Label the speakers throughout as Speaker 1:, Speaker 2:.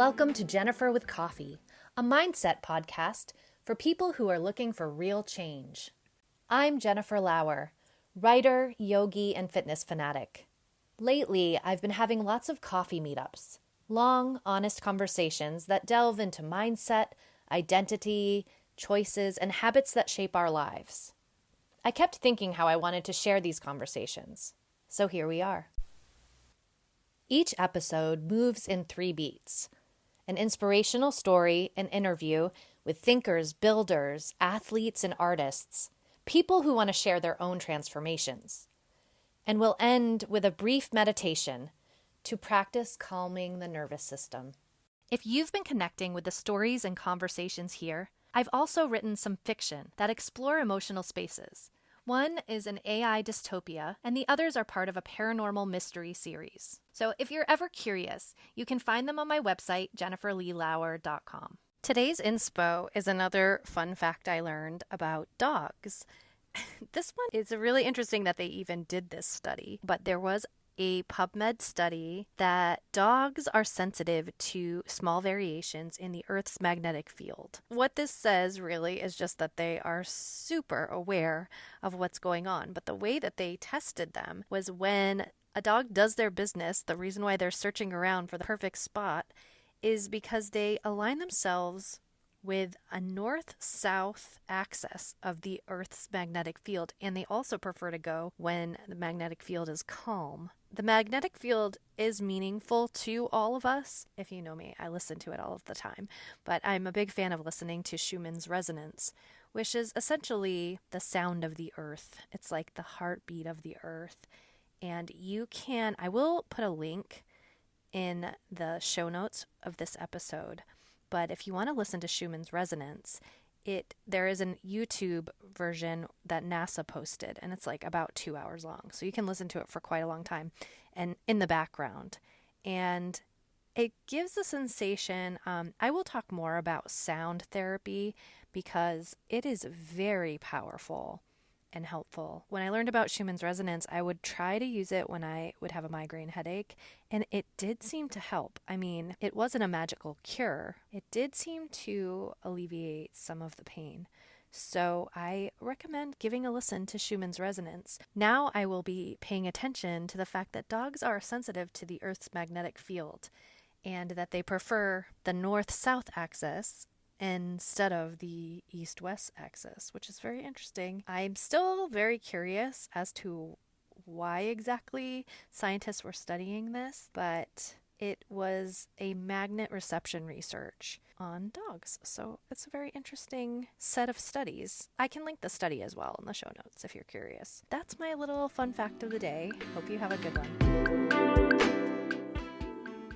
Speaker 1: Welcome to Jennifer with Coffee, a mindset podcast for people who are looking for real change. I'm Jennifer Lauer, writer, yogi, and fitness fanatic. Lately, I've been having lots of coffee meetups, long, honest conversations that delve into mindset, identity, choices, and habits that shape our lives. I kept thinking how I wanted to share these conversations, so here we are. Each episode moves in 3 beats: an inspirational story, an interview with thinkers, builders, athletes, and artists, people who want to share their own transformations. And we'll end with a brief meditation to practice calming the nervous system. If you've been connecting with the stories and conversations here, I've also written some fiction that explore emotional spaces. One is an AI dystopia, and the others are part of a paranormal mystery series. So if you're ever curious, you can find them on my website, jenniferleelauer.com. Today's inspo is another fun fact I learned about dogs. This one is really interesting that they even did this study, but there was a PubMed study that dogs are sensitive to small variations in the Earth's magnetic field. What this says really is just that they are super aware of what's going on. But the way that they tested them was when a dog does their business, the reason why they're searching around for the perfect spot is because they align themselves with a north-south axis of the Earth's magnetic field, and they also prefer to go when the magnetic field is calm. The magnetic field is meaningful to all of us. If you know me, I listen to it all of the time, but I'm a big fan of listening to Schumann's resonance, which is essentially the sound of the earth. It's like the heartbeat of the earth, and I will put a link in the show notes of this episode. But if you want to listen to Schumann's resonance, there is a YouTube version that NASA posted, and it's like about 2 hours long. So you can listen to it for quite a long time and in the background. And it gives a sensation. I will talk more about sound therapy because it is very powerful and helpful. When I learned about Schumann's resonance, I would try to use it when I would have a migraine headache, and it did seem to help. I mean, it wasn't a magical cure. It did seem to alleviate some of the pain. So I recommend giving a listen to Schumann's resonance. Now I will be paying attention to the fact that dogs are sensitive to the Earth's magnetic field and that they prefer the north-south axis instead of the east-west axis, which is very interesting. I'm still very curious as to why exactly scientists were studying this, but it was a magnet reception research on dogs. So it's a very interesting set of studies. I can link the study as well in the show notes if you're curious. That's my little fun fact of the day. Hope you have a good one.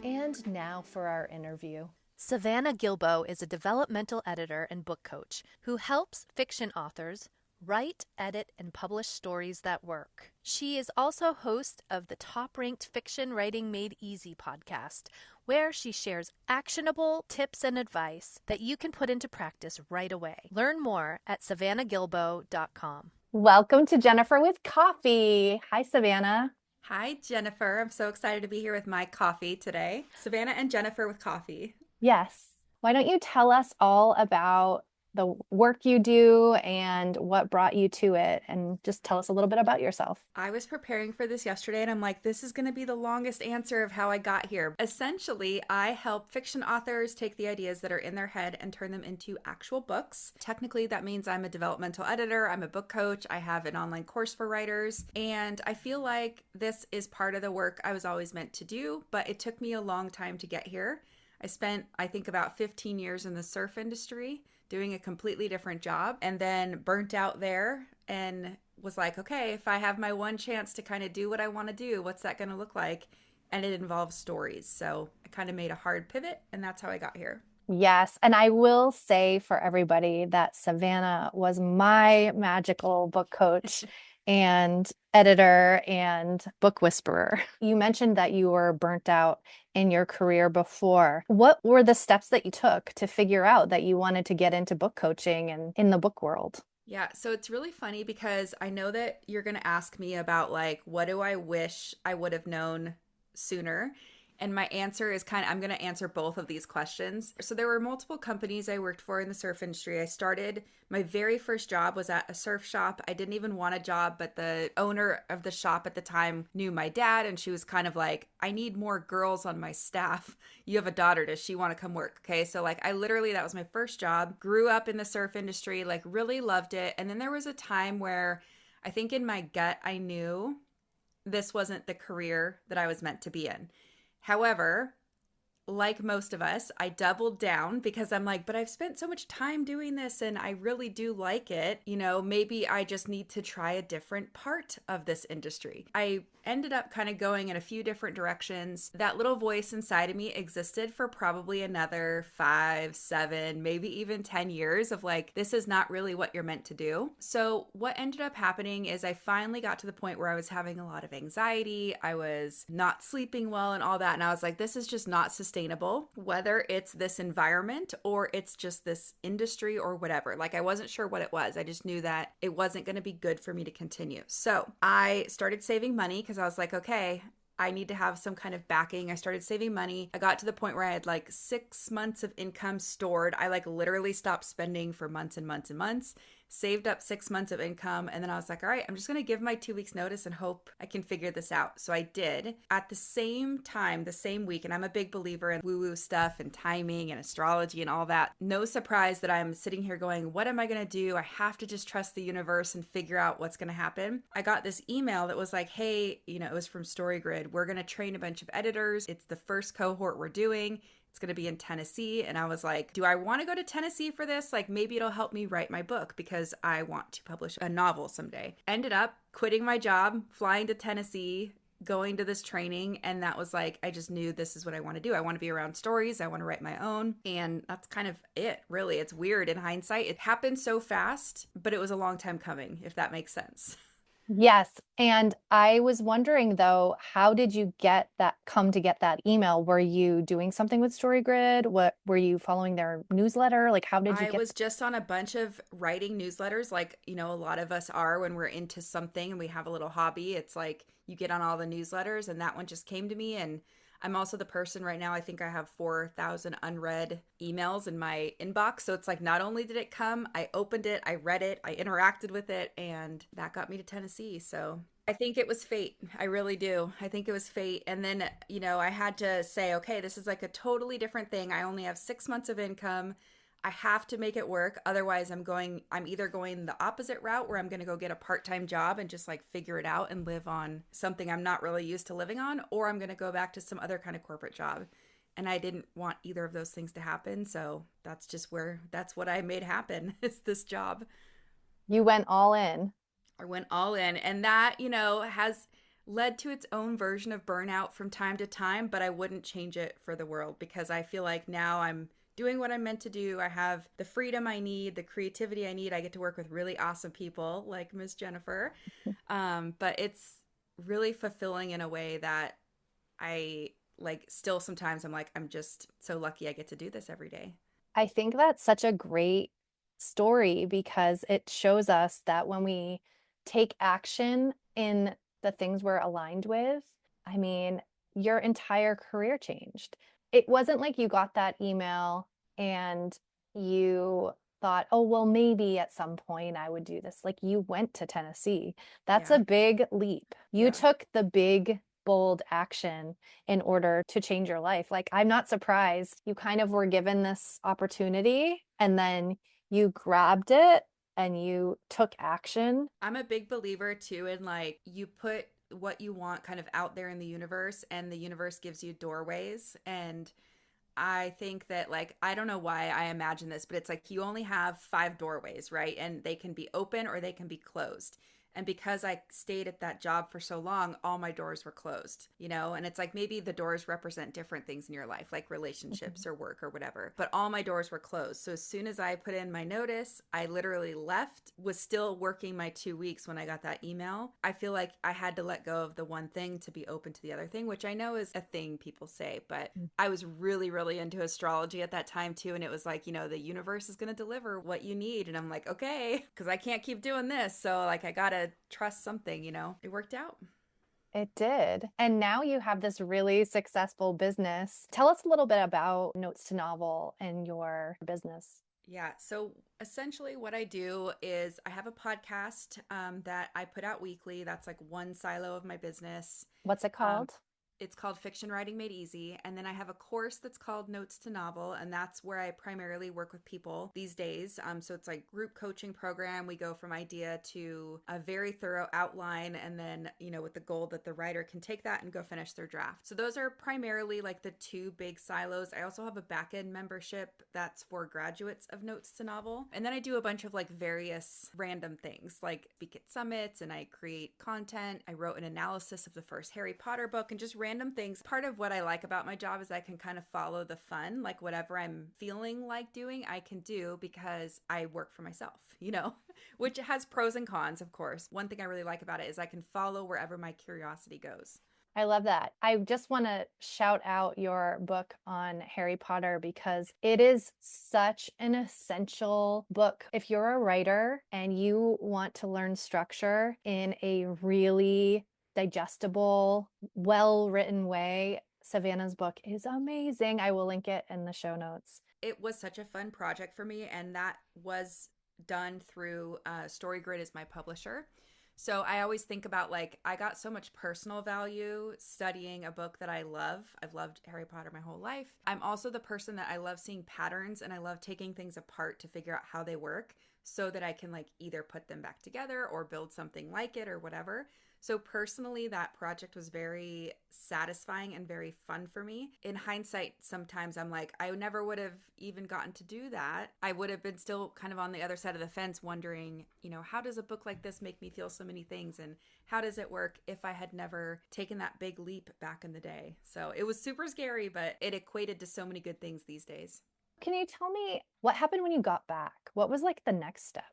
Speaker 1: And now for our interview. Savannah Gilbo is a developmental editor and book coach who helps fiction authors write, edit, and publish stories that work. She is also host of the top-ranked Fiction Writing Made Easy podcast, where she shares actionable tips and advice that you can put into practice right away. Learn more at savannahgilbo.com. Welcome to Jennifer with Coffee. Hi, Savannah.
Speaker 2: Hi, Jennifer. I'm so excited to be here with my coffee today. Savannah and Jennifer with Coffee.
Speaker 1: Yes. Why don't you tell us all about the work you do and what brought you to it, and just tell us a little bit about yourself.
Speaker 2: I was preparing for this yesterday and I'm like, this is going to be the longest answer of how I got here. Essentially, I help fiction authors take the ideas that are in their head and turn them into actual books. Technically, that means I'm a developmental editor, I'm a book coach, I have an online course for writers, and I feel like this is part of the work I was always meant to do, but it took me a long time to get here. I spent, I think, about 15 years in the surf industry doing a completely different job, and then burnt out there and was like, okay, if I have my one chance to kind of do what I want to do, what's that going to look like? And it involves stories. So I kind of made a hard pivot, and that's how I got here.
Speaker 1: Yes. And I will say for everybody that Savannah was my magical book coach and editor and book whisperer. You mentioned that you were burnt out in your career before. What were the steps that you took to figure out that you wanted to get into book coaching and in the book world?
Speaker 2: Yeah, so it's really funny because I know that you're going to ask me about like, what do I wish I would have known sooner? And my answer is I'm going to answer both of these questions. So there were multiple companies I worked for in the surf industry. My very first job was at a surf shop. I didn't even want a job, but the owner of the shop at the time knew my dad, and she was kind of like, I need more girls on my staff. You have a daughter. Does she want to come work? Okay. So like, that was my first job. Grew up in the surf industry, like really loved it. And then there was a time where I think in my gut, I knew this wasn't the career that I was meant to be in. However, like most of us, I doubled down because I'm like, but I've spent so much time doing this and I really do like it. Maybe I just need to try a different part of this industry. I ended up kind of going in a few different directions. That little voice inside of me existed for probably another 5, 7, maybe even 10 years of like, this is not really what you're meant to do. So what ended up happening is I finally got to the point where I was having a lot of anxiety. I was not sleeping well and all that. And I was like, this is just not sustainable, whether it's this environment or it's just this industry or whatever. Like I wasn't sure what it was. I just knew that it wasn't going to be good for me to continue. So I started saving money because I was like, okay, I need to have some kind of backing. I started saving money. I got to the point where I had like 6 months of income stored. I like literally stopped spending for months and months and months, saved up 6 months of income. And then I was like, all right, I'm just going to give my 2 weeks notice and hope I can figure this out. So I did. At the same time, the same week, and I'm a big believer in woo-woo stuff and timing and astrology and all that. No surprise that I'm sitting here going, what am I going to do? I have to just trust the universe and figure out what's going to happen. I got this email that was like, hey, it was from StoryGrid. We're going to train a bunch of editors. It's the first cohort we're doing. It's going to be in Tennessee. And I was like, do I want to go to Tennessee for this? Like maybe it'll help me write my book because I want to publish a novel someday. Ended up quitting my job, flying to Tennessee, going to this training. And that was like, I just knew this is what I want to do. I want to be around stories. I want to write my own. And that's kind of it, really. It's weird in hindsight. It happened so fast, but it was a long time coming, if that makes sense.
Speaker 1: Yes. And I was wondering though, how did you come to get that email? Were you doing something with StoryGrid? What were you following their newsletter? Like how did you
Speaker 2: I was just on a bunch of writing newsletters, like, a lot of us are when we're into something and we have a little hobby. It's like you get on all the newsletters, and that one just came to me. And I'm also the person right now, I think I have 4,000 unread emails in my inbox. So it's like, not only did it come, I opened it, I read it, I interacted with it, and that got me to Tennessee. So I think it was fate. I really do. I think it was fate. And then, I had to say, okay, this is like a totally different thing. I only have 6 months of income. I have to make it work. Otherwise, I'm either going the opposite route where I'm going to go get a part-time job and just like figure it out and live on something I'm not really used to living on, or I'm going to go back to some other kind of corporate job. And I didn't want either of those things to happen. So that's what I made happen is this job.
Speaker 1: You went all in?
Speaker 2: I went all in. And that, has led to its own version of burnout from time to time, but I wouldn't change it for the world because I feel like now I'm doing what I'm meant to do. I have the freedom I need, the creativity I need. I get to work with really awesome people like Miss Jennifer. But it's really fulfilling in a way that I like still sometimes I'm like, I'm just so lucky I get to do this every day.
Speaker 1: I think that's such a great story because it shows us that when we take action in the things we're aligned with, I mean, your entire career changed. It wasn't like you got that email and you thought, oh, well, maybe at some point I would do this. Like you went to Tennessee. That's
Speaker 2: Yeah.
Speaker 1: a big leap. You
Speaker 2: Yeah.
Speaker 1: took the big, bold action in order to change your life. Like I'm not surprised. You kind of were given this opportunity and then you grabbed it and you took action.
Speaker 2: I'm a big believer too in like you put what you want kind of out there in the universe and the universe gives you doorways. And I think that like, I don't know why I imagine this, but it's like you only have 5 doorways, right? And they can be open or they can be closed. And because I stayed at that job for so long, all my doors were closed, and it's like maybe the doors represent different things in your life, like relationships or work or whatever, but all my doors were closed. So as soon as I put in my notice, I literally left, was still working my 2 weeks when I got that email. I feel like I had to let go of the one thing to be open to the other thing, which I know is a thing people say, but I was really, really into astrology at that time too. And it was like, the universe is going to deliver what you need. And I'm like, okay, because I can't keep doing this. So like, I got to trust something, it worked out.
Speaker 1: It did. And now you have this really successful business. Tell us a little bit about Notes to Novel and your business.
Speaker 2: Yeah. So essentially, what I do is I have a podcast that I put out weekly. That's like one silo of my business.
Speaker 1: What's it
Speaker 2: Um,
Speaker 1: called?
Speaker 2: it's called Fiction Writing Made Easy. And then I have a course that's called Notes to Novel. And that's where I primarily work with people these days. So it's like group coaching program. We go from idea to a very thorough outline. And then, with the goal that the writer can take that and go finish their draft. So those are primarily like the two big silos. I also have a back end membership that's for graduates of Notes to Novel. And then I do a bunch of like various random things like speak at summits and I create content. I wrote an analysis of the first Harry Potter book and just random things. Part of what I like about my job is I can kind of follow the fun, like whatever I'm feeling like doing, I can do because I work for myself, which has pros and cons, of course. One thing I really like about it is I can follow wherever my curiosity goes.
Speaker 1: I love that. I just want to shout out your book on Harry Potter because it is such an essential book. If you're a writer and you want to learn structure in a really digestible, well-written way, Savannah's book is amazing. I will link it in the show notes.
Speaker 2: It was such a fun project for me, and that was done through StoryGrid as my publisher. So I always think about like, I got so much personal value studying a book that I love. I've loved Harry Potter my whole life. I'm also the person that I love seeing patterns and I love taking things apart to figure out how they work so that I can like either put them back together or build something like it or whatever. So personally, that project was very satisfying and very fun for me. In hindsight, sometimes I'm like, I never would have even gotten to do that. I would have been still kind of on the other side of the fence wondering, how does a book like this make me feel so many things? And how does it work if I had never taken that big leap back in the day? So it was super scary, but it equated to so many good things these days.
Speaker 1: Can you tell me what happened when you got back? What was like the next step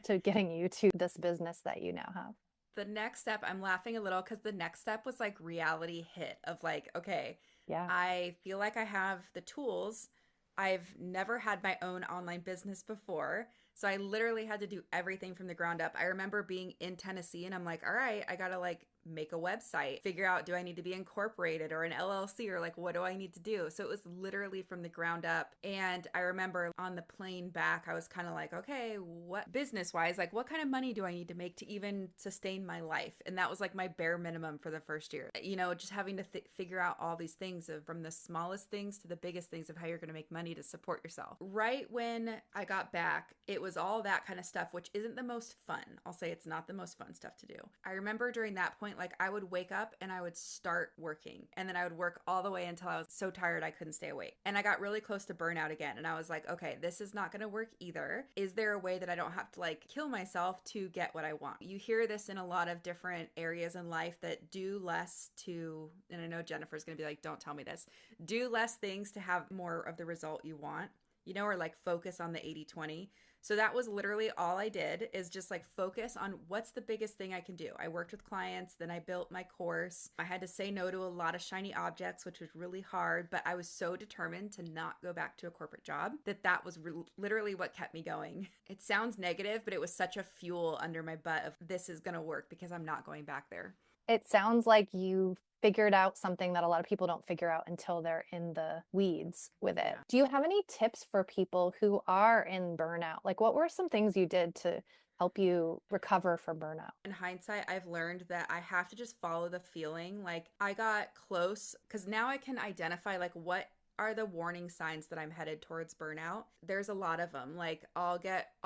Speaker 1: to getting you to this business that you now have?
Speaker 2: The next step, I'm laughing a little because the next step was like reality hit of like, okay,
Speaker 1: Yeah.
Speaker 2: I feel like I have the tools. I've never had my own online business before. So I literally had to do everything from the ground up. I remember being in Tennessee and I'm like, all right, I got to like make a website, figure out, do I need to be incorporated or an LLC or like, what do I need to do? So it was literally from the ground up. And I remember on the plane back, I was kind of like, okay, what business wise, like what kind of money do I need to make to even sustain my life? And that was like my bare minimum for the first year, just having to figure out all these things from the smallest things to the biggest things of how you're going to make money to support yourself. Right when I got back, it was all that kind of stuff, which isn't the most fun. I'll say it's not the most fun stuff to do. I remember during that point, like I would wake up and I would start working and then I would work all the way until I was so tired I couldn't stay awake. And I got really close to burnout again. And I was like, okay, this is not going to work either. Is there a way that I don't have to like kill myself to get what I want? You hear this in a lot of different areas in life that do less to, and I know Jennifer's going to be like, don't tell me this, do less things to have more of the result you want, or like focus on the 80-20. So that was literally all I did is just like focus on what's the biggest thing I can do. I worked with clients, then I built my course. I had to say no to a lot of shiny objects, which was really hard, but I was so determined to not go back to a corporate job that was literally what kept me going. It sounds negative, but it was such a fuel under my butt of this is going to work because I'm not going back there.
Speaker 1: It sounds like you figured out something that a lot of people don't figure out until they're in the weeds with it.
Speaker 2: Yeah.
Speaker 1: Do you have any tips for people who are in burnout? Like, what were some things you did to help you recover from burnout?
Speaker 2: In hindsight, I've learned that I have to just follow the feeling. Like I got close because now I can identify like what are the warning signs that I'm headed towards burnout. There's a lot of them. Like I'll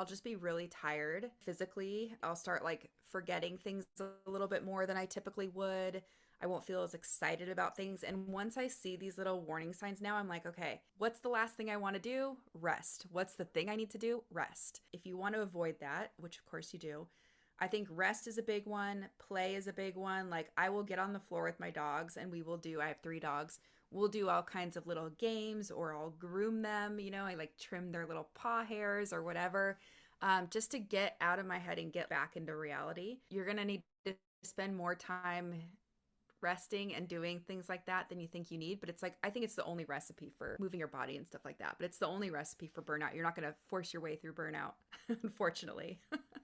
Speaker 2: just be really tired physically. I'll start like forgetting things a little bit more than I typically would. I won't feel as excited about things. And once I see these little warning signs now, I'm like, okay, what's the last thing I want to do? Rest. What's the thing I need to do? Rest. If you want to avoid that, which of course you do, I think rest is a big one. Play is a big one. Like I will get on the floor with my dogs and I have 3 dogs. We'll do all kinds of little games or I'll groom them. I like trim their little paw hairs or whatever, just to get out of my head and get back into reality. You're going to need to spend more time resting and doing things like that than you think you need. But it's like, I think it's the only recipe for moving your body and stuff like that. But it's the only recipe for burnout. You're not going to force your way through burnout, unfortunately.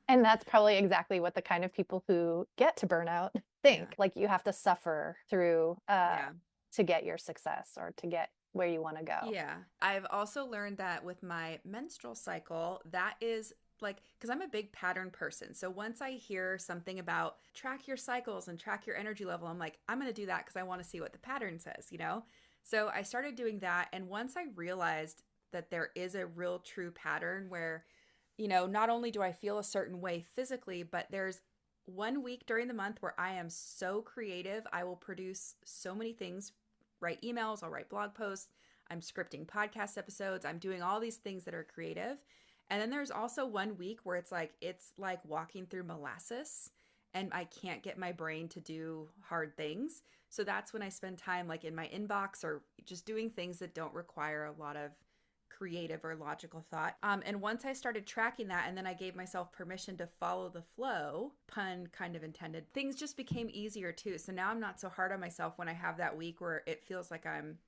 Speaker 1: And that's probably exactly what the kind of people who get to burnout think.
Speaker 2: Yeah.
Speaker 1: Like you have to suffer through
Speaker 2: Yeah.
Speaker 1: to get your success or to get where you want to go.
Speaker 2: Yeah. I've also learned that with my menstrual cycle, that is like, because I'm a big pattern person. So once I hear something about track your cycles and track your energy level, I'm like, I'm going to do that because I want to see what the pattern says, you know? So I started doing that. And once I realized that there is a real true pattern where, not only do I feel a certain way physically, but there's one week during the month where I am so creative. I will produce so many things, write emails, I'll write blog posts, I'm scripting podcast episodes, I'm doing all these things that are creative. And then there's also one week where it's like walking through molasses and I can't get my brain to do hard things. So that's when I spend time like in my inbox or just doing things that don't require a lot of creative or logical thought. And once I started tracking that and then I gave myself permission to follow the flow, pun kind of intended, things just became easier too. So now I'm not so hard on myself when I have that week where it feels like I'm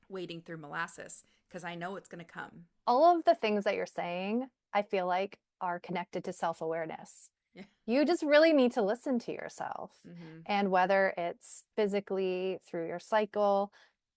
Speaker 2: wading through molasses because I know it's going to come.
Speaker 1: All of the things that you're saying, I feel like are connected to self-awareness.
Speaker 2: Yeah.
Speaker 1: You just really need to listen to yourself.
Speaker 2: Mm-hmm.
Speaker 1: And whether it's physically through your cycle,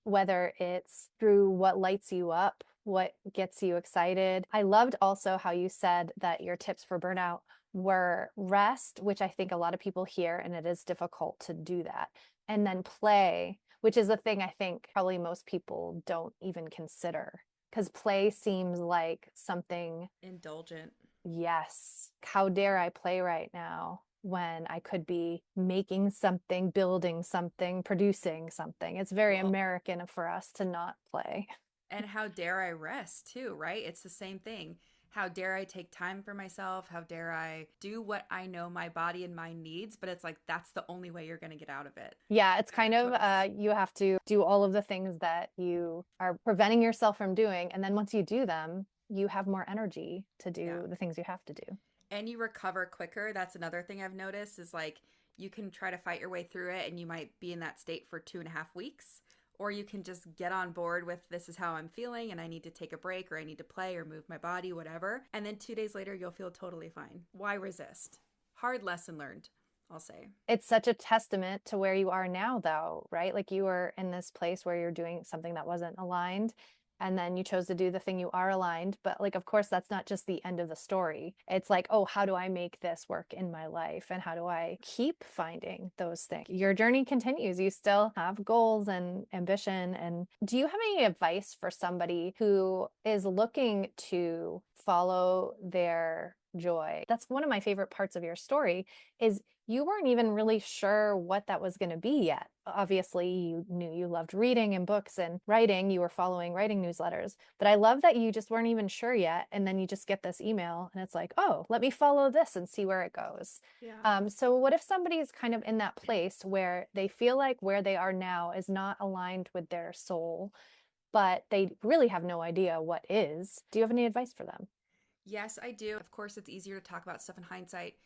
Speaker 1: whether it's through what lights you up, what gets you excited. I loved also how you said that your tips for burnout were rest, which I think a lot of people hear, and it is difficult to do that. And then play, which is a thing I think probably most people don't even consider because play seems like something,
Speaker 2: Indulgent.
Speaker 1: yes, how dare I play right now when I could be making something, building something, producing something. It's very
Speaker 2: Well,
Speaker 1: American for us to not play.
Speaker 2: and how dare I rest too, right? It's the same thing. How dare I take time for myself? How dare I do what I know my body and mind needs? But it's like that's the only way you're going to get out of it.
Speaker 1: Yeah, it's
Speaker 2: No
Speaker 1: kind of
Speaker 2: choice.
Speaker 1: you have to do all of the things that you are preventing yourself from doing. And then once you do them, you have more energy to
Speaker 2: Yeah.
Speaker 1: do the things you have to do.
Speaker 2: And you recover quicker. That's another thing I've noticed is like you can try to fight your way through it and you might be in that state for 2.5 weeks. Or you can just get on board with this is how I'm feeling and I need to take a break or I need to play or move my body, whatever. And then 2 days later, you'll feel totally fine. Why resist? Hard lesson learned, I'll say.
Speaker 1: It's such a testament to where you are now, though, right? Like you were in this place where you're doing something that wasn't aligned. And then you chose to do the thing you are aligned. But, like, of course, that's not just the end of the story. It's like, oh, how do I make this work in my life? And how do I keep finding those things? Your journey continues. You still have goals and ambition. And do you have any advice for somebody who is looking to follow their joy? That's one of my favorite parts of your story is you weren't even really sure what that was going to be yet. Obviously, you knew you loved reading and books and writing. You were following writing newsletters. But I love that you just weren't even sure yet. And then you just get this email and it's like, oh, let me follow this and see where it goes.
Speaker 2: Yeah.
Speaker 1: So what if somebody is kind of in that place where they feel like where they are now is not aligned with their soul, but they really have no idea what is? Do you have any advice for them?
Speaker 2: Yes, I do. Of course, it's easier to talk about stuff in hindsight.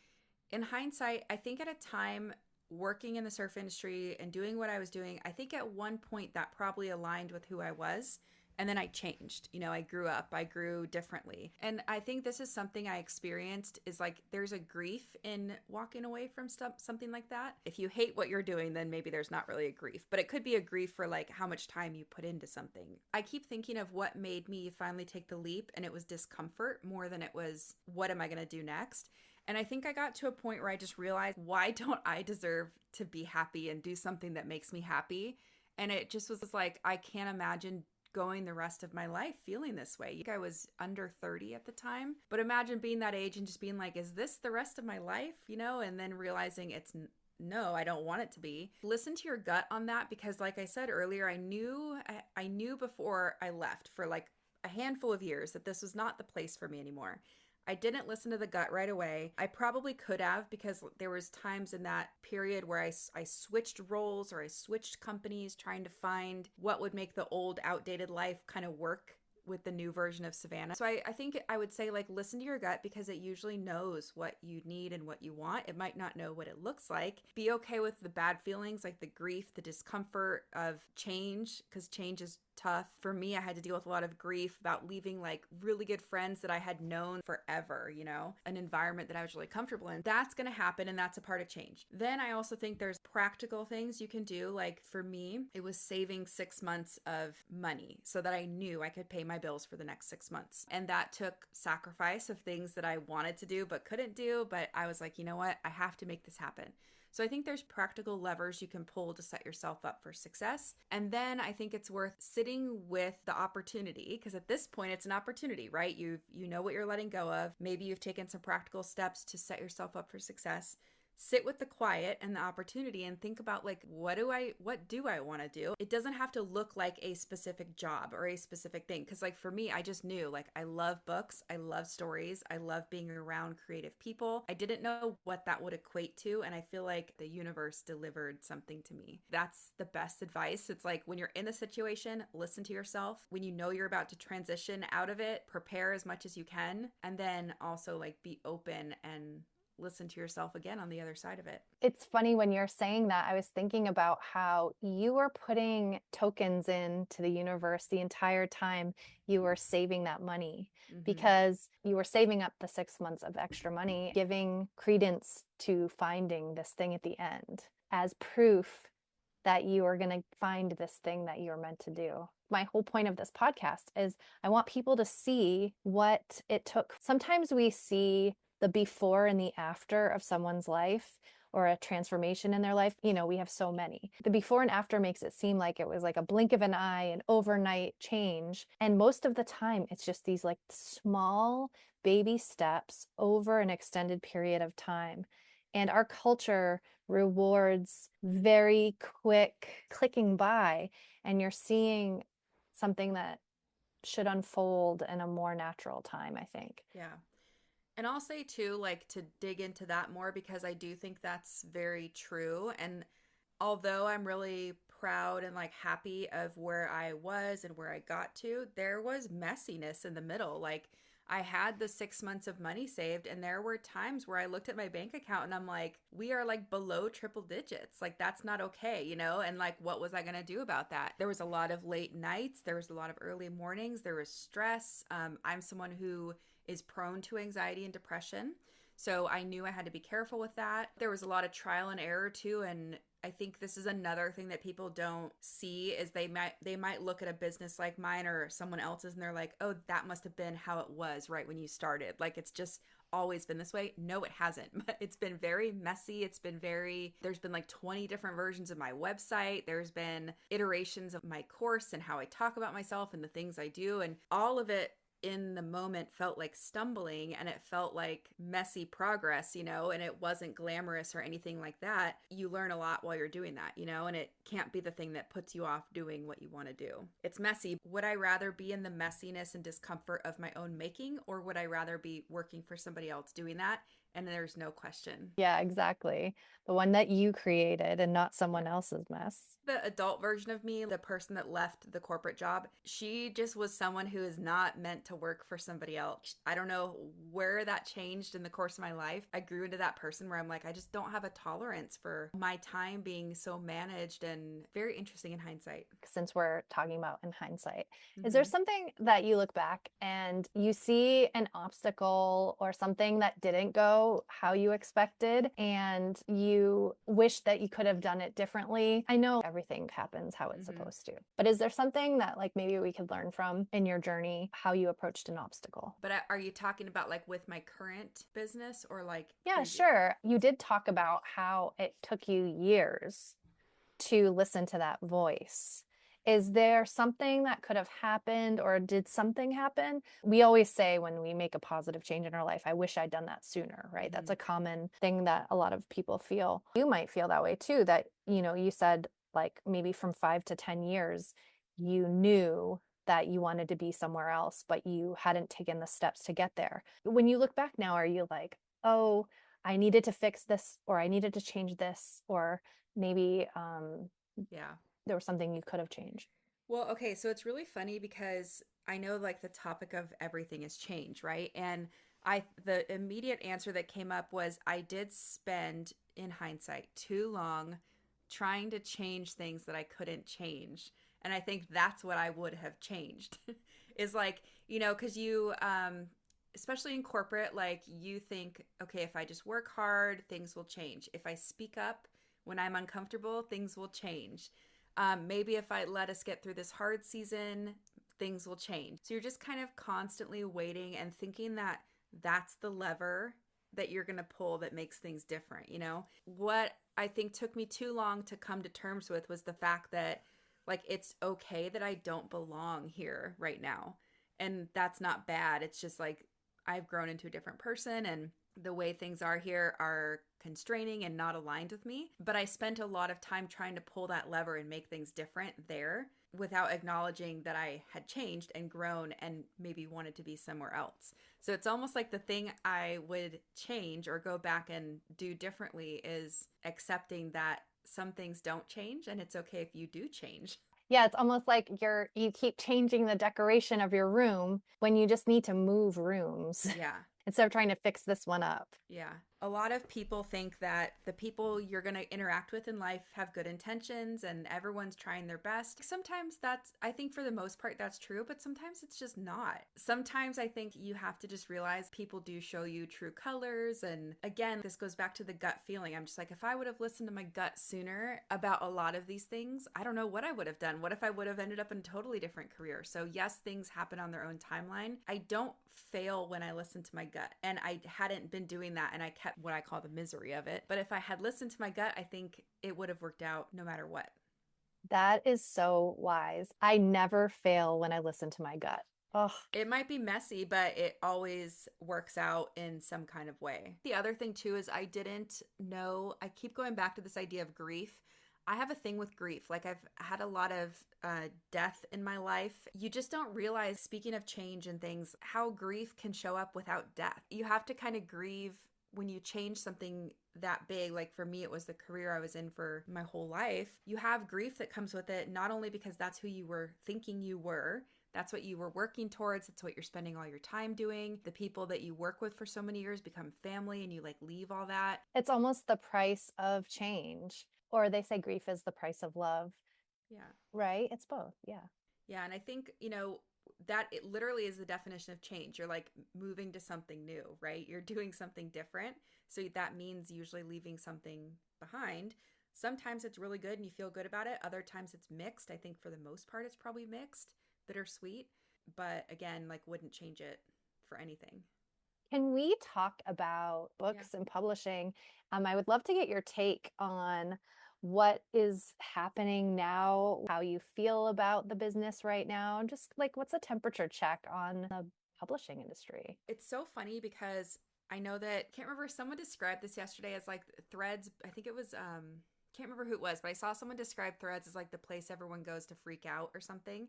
Speaker 2: In hindsight, I think at a time working in the surf industry and doing what I was doing, I think at one point that probably aligned with who I was. And then I changed. I grew up, I grew differently. And I think this is something I experienced is like there's a grief in walking away from something like that. If you hate what you're doing, then maybe there's not really a grief, but it could be a grief for like how much time you put into something. I keep thinking of what made me finally take the leap, and it was discomfort more than it was what am I going to do next. And I think I got to a point where I just realized, why don't I deserve to be happy and do something that makes me happy? And it just was like, I can't imagine going the rest of my life feeling this way. I was under 30 at the time, but imagine being that age and just being like, is this the rest of my life? And then realizing it's no, I don't want it to be. Listen to your gut on that because like I said earlier, I knew before I left for like a handful of years that this was not the place for me anymore. I didn't listen to the gut right away. I probably could have because there was times in that period where I switched roles or I switched companies trying to find what would make the old outdated life kind of work with the new version of Savannah. So I think I would say like listen to your gut because it usually knows what you need and what you want. It might not know what it looks like. Be okay with the bad feelings like the grief, the discomfort of change because change is tough. For me, I had to deal with a lot of grief about leaving like really good friends that I had known forever, you know, an environment that I was really comfortable in. That's going to happen, and that's a part of change. Then I also think there's practical things you can do. Like for me, it was saving 6 months of money so that I knew I could pay my bills for the next 6 months. And that took sacrifice of things that I wanted to do but couldn't do. But I was like, you know what? I have to make this happen. So I think there's practical levers you can pull to set yourself up for success. And then I think it's worth sitting with the opportunity, because at this point it's an opportunity, right? You know what you're letting go of. Maybe you've taken some practical steps to set yourself up for success. Sit with the quiet and the opportunity and think about like, what do I want to do? It doesn't have to look like a specific job or a specific thing. Cause like for me, I just knew like I love books. I love stories. I love being around creative people. I didn't know what that would equate to. And I feel like the universe delivered something to me. That's the best advice. It's like when you're in the situation, listen to yourself. When you know you're about to transition out of it, prepare as much as you can. And then also like be open and listen to yourself again on the other side of it.
Speaker 1: It's funny when you're saying that, I was thinking about how you were putting tokens into the universe the entire time you were saving that money, because you were saving up the 6 months of extra money, giving credence to finding this thing at the end as proof that you are going to find this thing that you're meant to do. My whole point of this podcast is I want people to see what it took. Sometimes we see the before and the after of someone's life or a transformation in their life. You know, we have so many. The before and after makes it seem like it was like a blink of an eye, an overnight change. And most of the time, it's just these like small baby steps over an extended period of time. And our culture rewards very quick clicking by, and you're seeing something that should unfold in a more natural time, I think.
Speaker 2: Yeah. And I'll say too, like to dig into that more, because I do think that's very true. And although I'm really proud and like happy of where I was and where I got to, there was messiness in the middle. Like I had the 6 months of money saved, and there were times where I looked at my bank account and I'm like, we are like below triple digits. Like that's not okay, you know? And like, what was I going to do about that? There was a lot of late nights. There was a lot of early mornings. There was stress. I'm someone who is prone to anxiety and depression. So I knew I had to be careful with that. There was a lot of trial and error too. And I think this is another thing that people don't see is they might look at a business like mine or someone else's and they're like, oh, that must have been how it was right when you started. Like it's just always been this way. No, it hasn't. It's been very messy. There's been like 20 different versions of my website. There's been iterations of my course and how I talk about myself and the things I do. And all of it in the moment felt like stumbling, and it felt like messy progress, you know, and it wasn't glamorous or anything like that. You learn a lot while you're doing that, you know, and it can't be the thing that puts you off doing what you want to do. It's messy. Would I rather be in the messiness and discomfort of my own making, or would I rather be working for somebody else doing that? And there's no question.
Speaker 1: Yeah, exactly. The one that you created and not someone else's mess.
Speaker 2: The adult version of me, the person that left the corporate job, she just was someone who is not meant to work for somebody else. I don't know where that changed in the course of my life. I grew into that person where I'm like, I just don't have a tolerance for my time being so managed, and very interesting in hindsight.
Speaker 1: Since we're talking about in hindsight, is there something that you look back and you see an obstacle or something that didn't go how you expected and you wish that you could have done it differently? I know everything happens how it's supposed to, but is there something that like maybe we could learn from in your journey, how you approached an obstacle?
Speaker 2: But are you talking about like with my current business or like
Speaker 1: Yeah,
Speaker 2: previous?
Speaker 1: sure. You did talk about how it took you years to listen to that voice. Is there something that could have happened, or did something happen? We always say when we make a positive change in our life, I wish I'd done that sooner, right? That's a common thing that a lot of people feel. You might feel that way too, that, you know, you said like maybe from 5 to 10 years, you knew that you wanted to be somewhere else, but you hadn't taken the steps to get there. When you look back now, are you like, oh, I needed to fix this, or I needed to change this, or maybe
Speaker 2: Yeah.
Speaker 1: there was something you could have changed?
Speaker 2: Well, okay, so it's really funny because I know like the topic of everything is change, right? And the immediate answer that came up was I did spend in hindsight too long trying to change things that I couldn't change. And I think that's what I would have changed is like, because especially in corporate, like you think, okay, if I just work hard, things will change. If I speak up when I'm uncomfortable, things will change. Maybe if I let us get through this hard season, things will change. So you're just kind of constantly waiting and thinking that that's the lever that you're going to pull that makes things different. What I think took me too long to come to terms with was the fact that, like, it's okay that I don't belong here right now. And that's not bad. It's just like I've grown into a different person, and the way things are here are constraining and not aligned with me. But I spent a lot of time trying to pull that lever and make things different there without acknowledging that I had changed and grown and maybe wanted to be somewhere else. So it's almost like the thing I would change or go back and do differently is accepting that some things don't change and it's okay if you do change.
Speaker 1: Yeah, it's almost like you keep changing the decoration of your room when you just need to move rooms
Speaker 2: Yeah.
Speaker 1: instead of trying to fix this one up.
Speaker 2: Yeah. A lot of people think that the people you're going to interact with in life have good intentions and everyone's trying their best. Sometimes I think for the most part, that's true, but sometimes it's just not. Sometimes I think you have to just realize people do show you true colors. And again, this goes back to the gut feeling. I'm just like, if I would have listened to my gut sooner about a lot of these things, I don't know what I would have done. What if I would have ended up in a totally different career? So yes, things happen on their own timeline. I don't fail when I listen to my gut. And I hadn't been doing that, and I kept what I call the misery of it. But if I had listened to my gut, I think it would have worked out no matter what.
Speaker 1: That is so wise. I never fail when I listen to my gut. Oh,
Speaker 2: It might be messy, but it always works out in some kind of way. The other thing, too, is I didn't know. I keep going back to this idea of grief. I have a thing with grief. Like, I've had a lot of death in my life. You just don't realize, speaking of change and things, how grief can show up without death. You have to kind of grieve when you change something that big. Like for me, it was the career I was in for my whole life. You have grief that comes with it, not only because that's who you were thinking you were, that's what you were working towards, it's what you're spending all your time doing. The people that you work with for so many years become family, and you like leave all that.
Speaker 1: it's almost the price of change. Or they say grief is the price of love,
Speaker 2: Yeah.
Speaker 1: right? It's both. Yeah.
Speaker 2: Yeah. And I think, that it literally is the definition of change. You're like moving to something new, right? You're doing something different. So that means usually leaving something behind. Sometimes it's really good and you feel good about it. Other times it's mixed. I think for the most part, it's probably mixed, bittersweet. But again, like wouldn't change it for anything.
Speaker 1: Can we talk about
Speaker 2: Yeah.
Speaker 1: books and publishing? I would love to get your take on what is happening now, how you feel about the business right now, just like what's a temperature check on the publishing industry?
Speaker 2: It's so funny because I know that, can't remember, someone described this yesterday as like Threads. I think it was, can't remember who it was, but I saw someone describe Threads as like the place everyone goes to freak out or something.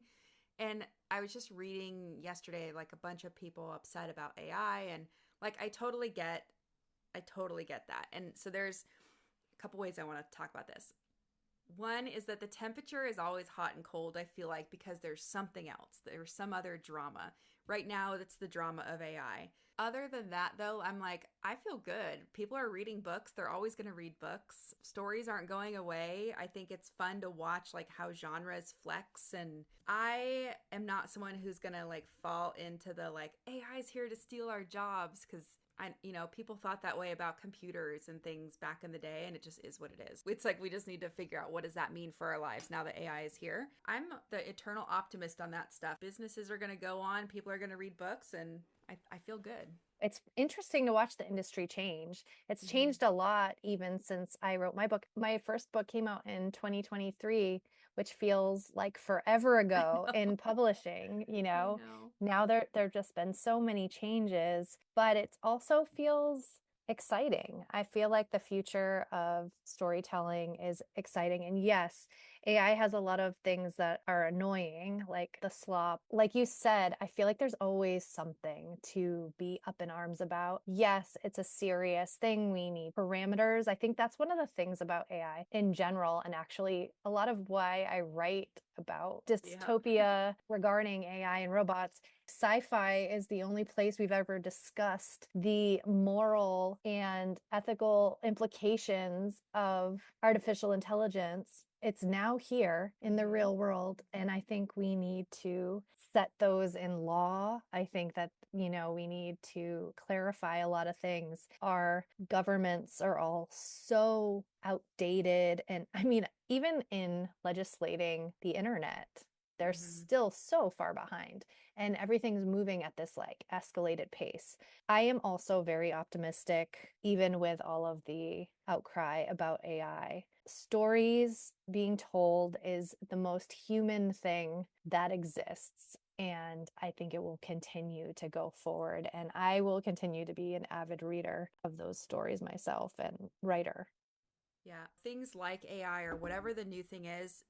Speaker 2: And I was just reading yesterday, like a bunch of people upset about AI, and like I totally get that. And so there's a couple ways I want to talk about this. One is that the temperature is always hot and cold, I feel like, because there's something else. There's some other drama. Right now, it's the drama of AI. Other than that, though, I'm like, I feel good. People are reading books. They're always going to read books. Stories aren't going away. I think it's fun to watch like how genres flex. And I am not someone who's going to like fall into the like AI's here to steal our jobs, because people thought that way about computers and things back in the day, and it just is what it is. It's like we just need to figure out, what does that mean for our lives now that AI is here? I'm the eternal optimist on that stuff. Businesses are going to go on, people are going to read books, and I feel good.
Speaker 1: It's interesting to watch the industry change. It's
Speaker 2: Mm-hmm.
Speaker 1: changed a lot even since I wrote my book. My first book came out in 2023, which feels like forever
Speaker 2: I
Speaker 1: ago
Speaker 2: know.
Speaker 1: in publishing,
Speaker 2: I know.
Speaker 1: Now there've just been so many changes, but it also feels exciting. I feel like the future of storytelling is exciting. And yes, AI has a lot of things that are annoying, like the slop. Like you said, I feel like there's always something to be up in arms about. Yes, it's a serious thing. We need parameters. I think that's one of the things about AI in general, and actually a lot of why I write about
Speaker 2: Yeah.
Speaker 1: dystopia regarding AI and robots. Sci-fi is the only place we've ever discussed the moral and ethical implications of artificial intelligence. It's now here in the real world. And I think we need to set those in law. I think that, we need to clarify a lot of things. Our governments are all so outdated. And I mean, even in legislating the internet, they're still so far behind, and everything's moving at this like escalated pace. I am also very optimistic, even with all of the outcry about AI. Stories being told is the most human thing that exists. And I think it will continue to go forward. And I will continue to be an avid reader of those stories myself and writer.
Speaker 2: Yeah. Things like AI or whatever the new thing is,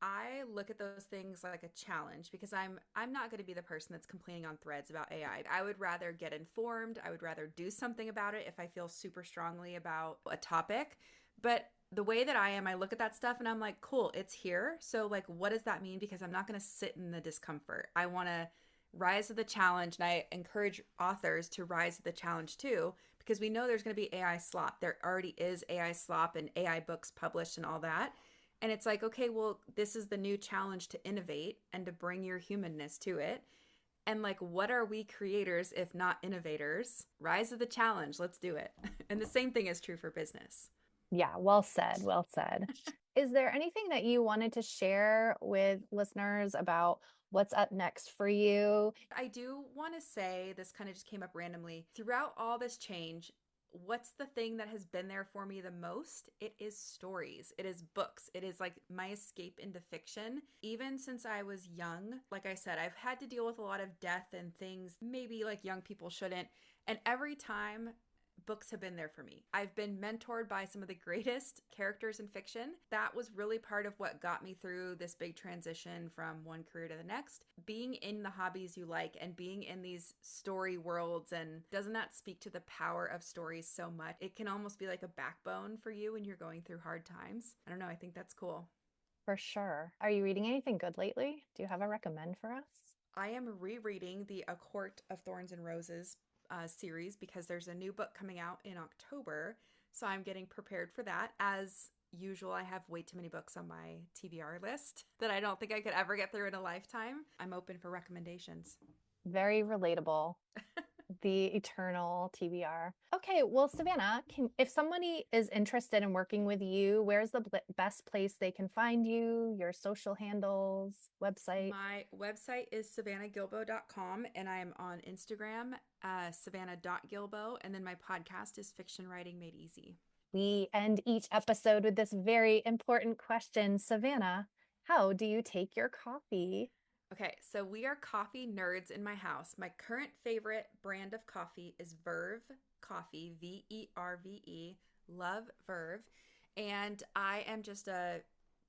Speaker 2: I look at those things like a challenge because I'm not going to be the person that's complaining on threads about AI. I would rather get informed. I would rather do something about it if I feel super strongly about a topic. But the way that I am, I look at that stuff and I'm like, cool, it's here. So like, what does that mean? Because I'm not going to sit in the discomfort. I want to rise to the challenge, and I encourage authors to rise to the challenge too, because we know there's going to be AI slop. There already is AI slop and AI books published and all that. And it's like, okay, well, this is the new challenge to innovate and to bring your humanness to it. And like, what are we creators if not innovators? Rise to the challenge. Let's do it. And the same thing is true for business.
Speaker 1: Yeah, well said. Well said. Is there anything that you wanted to share with listeners about what's up next for you?
Speaker 2: I do want to say this kind of just came up randomly. Throughout all this change, what's the thing that has been there for me the most? It is stories. It is books. It is like my escape into fiction. Even since I was young, like I said, I've had to deal with a lot of death and things maybe like young people shouldn't. And every time, books have been there for me. I've been mentored by some of the greatest characters in fiction. That was really part of what got me through this big transition from one career to the next. Being in the hobbies you like and being in these story worlds, and doesn't that speak to the power of stories so much? It can almost be like a backbone for you when you're going through hard times. I don't know, I think that's cool.
Speaker 1: For sure. Are you reading anything good lately? Do you have a recommend for us?
Speaker 2: I am rereading the A Court of Thorns and Roses series because there's a new book coming out in October. So I'm getting prepared for that. As usual, I have way too many books on my TBR list that I don't think I could ever get through in a lifetime. I'm open for recommendations.
Speaker 1: Very relatable. The eternal TBR. Okay, well, Savannah, if somebody is interested in working with you, where's the best place they can find you, your social handles, website?
Speaker 2: My website is savannahgilbo.com, and I am on Instagram, savannah.gilbo, and then my podcast is Fiction Writing Made Easy.
Speaker 1: We end each episode with this very important question. Savannah, how do you take your coffee?
Speaker 2: Okay, so we are coffee nerds in my house. My current favorite brand of coffee is Verve Coffee, Verve. Love Verve. And I am just a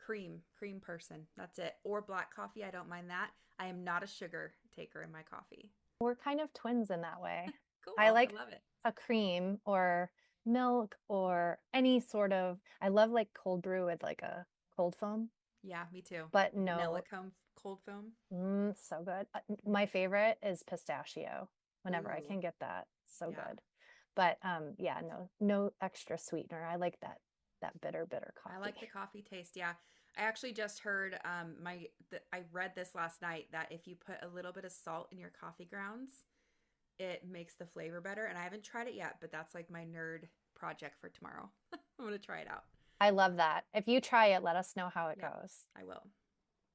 Speaker 2: cream person. That's it. Or black coffee. I don't mind that. I am not a sugar taker in my coffee.
Speaker 1: We're kind of twins in that way.
Speaker 2: Cool.
Speaker 1: I
Speaker 2: I
Speaker 1: like
Speaker 2: love it.
Speaker 1: a cream or milk or any sort of, I love like cold brew with like a cold foam,
Speaker 2: Yeah, me too.
Speaker 1: but
Speaker 2: Vanilla
Speaker 1: no,
Speaker 2: comb, cold foam.
Speaker 1: so good. My favorite is pistachio whenever I
Speaker 2: Ooh,
Speaker 1: can get that. So
Speaker 2: yeah.
Speaker 1: good. But yeah, no extra sweetener. I like that bitter
Speaker 2: I like
Speaker 1: coffee.
Speaker 2: the coffee taste. Yeah. I actually just heard I read this last night that if you put a little bit of salt in your coffee grounds, it makes the flavor better. And I haven't tried it yet, but that's like my nerd project for tomorrow. I'm going to try it out.
Speaker 1: I love that. If you try it, let us know how it
Speaker 2: Yep,
Speaker 1: goes.
Speaker 2: I will.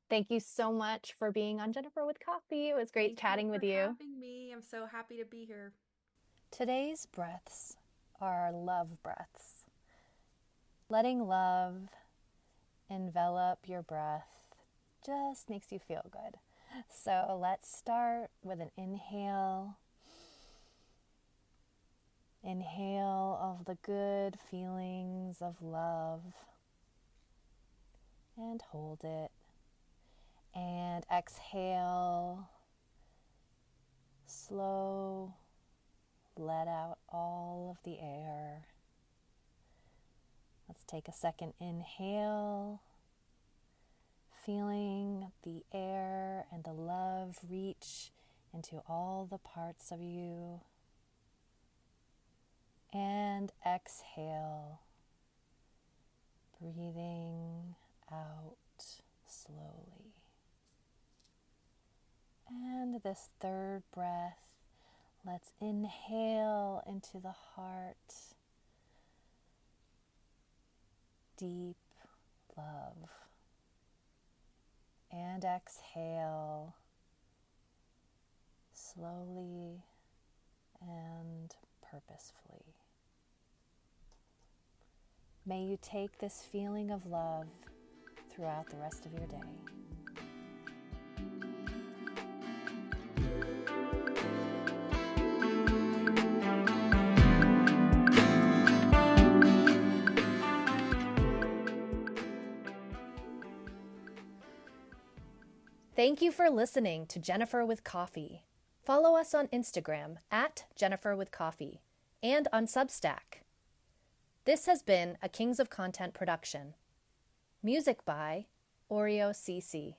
Speaker 1: Thank you so much for being on Jennifer with Coffee. It was great
Speaker 2: Thank you
Speaker 1: chatting
Speaker 2: for
Speaker 1: with you.
Speaker 2: having me. I'm so happy to be here.
Speaker 1: Today's breaths are love breaths. Letting love envelop your breath just makes you feel good. So let's start with an inhale. Inhale of the good feelings of love and hold it. And exhale, slow, let out all of the air. Let's take a second inhale, feeling the air and the love reach into all the parts of you. And exhale, breathing out slowly. And this third breath, let's inhale into the heart. Deep love. And exhale slowly and purposefully. May you take this feeling of love throughout the rest of your day. Thank you for listening to Jennifer with Coffee. Follow us on Instagram at Jennifer with Coffee and on Substack. This has been a Kings of Content production. Music by Oreo CC.